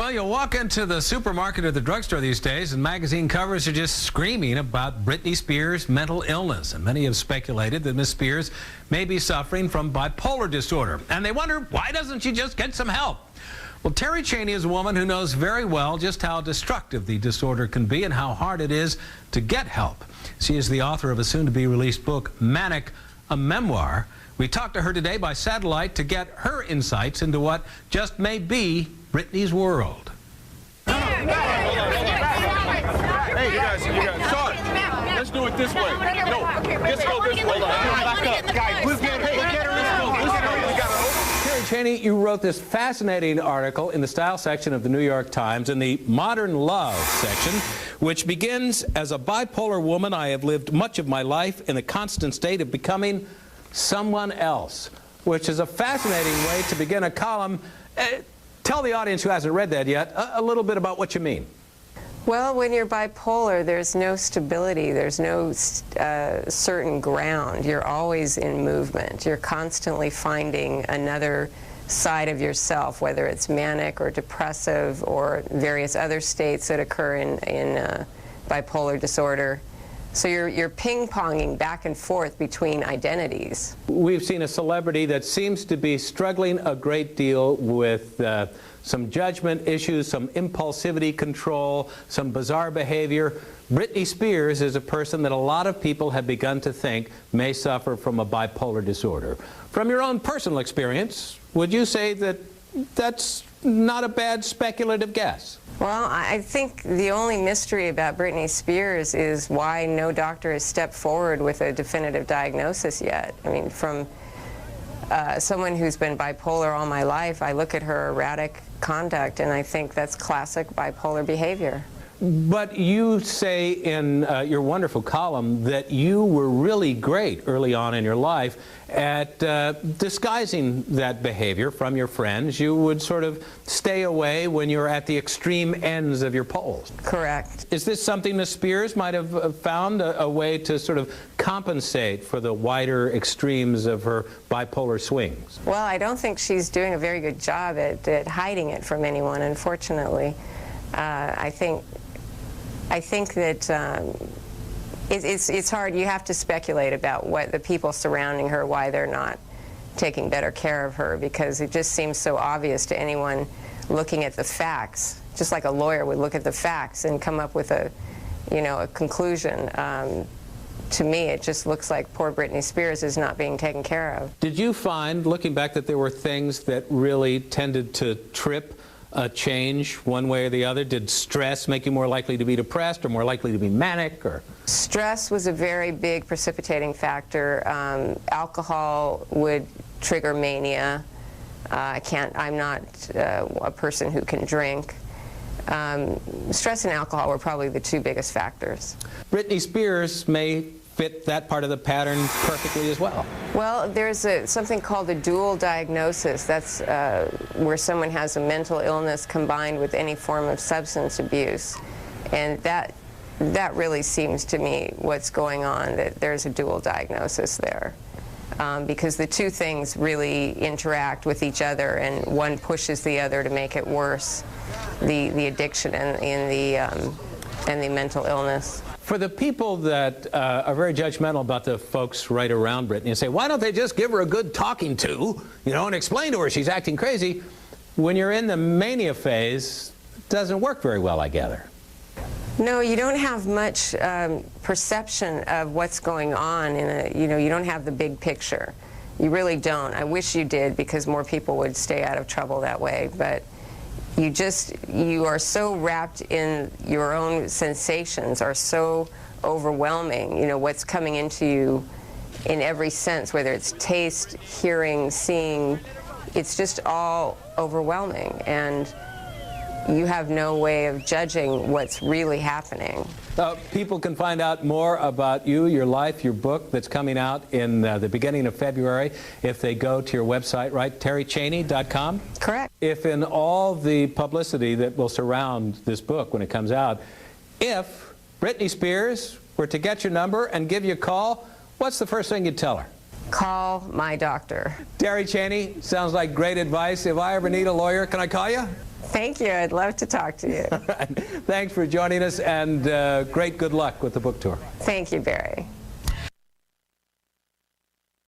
Well, you'll walk into the supermarket or the drugstore these days, and magazine covers are just screaming about Britney Spears' mental illness. And many have speculated that Miss Spears may be suffering from bipolar disorder. And they wonder, why doesn't she just get some help? Well, Terri Cheney is a woman who knows very well just how destructive the disorder can be and how hard it is to get help. She is the author of a soon-to-be-released book, Manic, a memoir. We talked to her today by satellite to get her insights into what just may be Britney's world. Hey, you guys, sorry. Let's do it this way. No, let's go this way. Back up. Guys, we'll get her. Terri Cheney, you wrote this fascinating article in the style section of the New York Times in the Modern Love section, which begins, as a bipolar woman, I have lived much of my life in a constant state of becoming someone else, which is a fascinating way to begin a column. Tell the audience who hasn't read that yet a little bit about what you mean. Well, when you're bipolar, there's no stability, there's no certain ground. You're always in movement. You're constantly finding another side of yourself, whether it's manic or depressive or various other states that occur in bipolar disorder. So you're ping-ponging back and forth between identities. We've seen a celebrity that seems to be struggling a great deal with some judgment issues, some impulsivity control, some bizarre behavior. Britney Spears is a person that a lot of people have begun to think may suffer from a bipolar disorder. From your own personal experience, would you say that that's not a bad speculative guess? Well, I think the only mystery about Britney Spears is why no doctor has stepped forward with a definitive diagnosis yet. I mean, from someone who's been bipolar all my life, I look at her erratic conduct and I think that's classic bipolar behavior. But you say in your wonderful column that you were really great early on in your life at disguising that behavior from your friends. You would sort of stay away when you're at the extreme ends of your poles. Correct. Is this something Miss Spears might have found a way to sort of compensate for the wider extremes of her bipolar swings? Well, I don't think she's doing a very good job at hiding it from anyone, unfortunately. I think that it's hard. You have to speculate about what the people surrounding her, why they're not taking better care of her, because it just seems so obvious to anyone looking at the facts, just like a lawyer would look at the facts and come up with a conclusion. To me, it just looks like poor Britney Spears is not being taken care of. Did you find, looking back, that there were things that really tended to trip a change one way or the other? Did stress make you more likely to be depressed or more likely to be manic? Or stress was a very big precipitating factor. Alcohol would trigger mania. I'm not a person who can drink. Stress and alcohol were probably the two biggest factors. Britney Spears may fit that part of the pattern perfectly as well. Well, there's something called a dual diagnosis. That's where someone has a mental illness combined with any form of substance abuse. And that really seems to me what's going on, that there's a dual diagnosis there. Because the two things really interact with each other, and one pushes the other to make it worse, the addiction and the mental illness. For the people that are very judgmental about the folks right around Britney and say, why don't they just give her a good talking to, and explain to her she's acting crazy, when you're in the mania phase, it doesn't work very well, I gather. No, you don't have much perception of what's going on you don't have the big picture. You really don't. I wish you did, because more people would stay out of trouble that way, but you are so wrapped in your own sensations, are so overwhelming, what's coming into you in every sense, whether it's taste, hearing, seeing, it's just all overwhelming, and you have no way of judging what's really happening. People can find out more about you, your life, your book that's coming out in the beginning of February if they go to your website, right? TerriCheney.com? Correct. If in all the publicity that will surround this book when it comes out, if Britney Spears were to get your number and give you a call, what's the first thing you'd tell her? Call my doctor. Terri Cheney, sounds like great advice. If I ever need a lawyer, can I call you? Thank you. I'd love to talk to you. Thanks for joining us, and great good luck with the book tour. Thank you, Barry.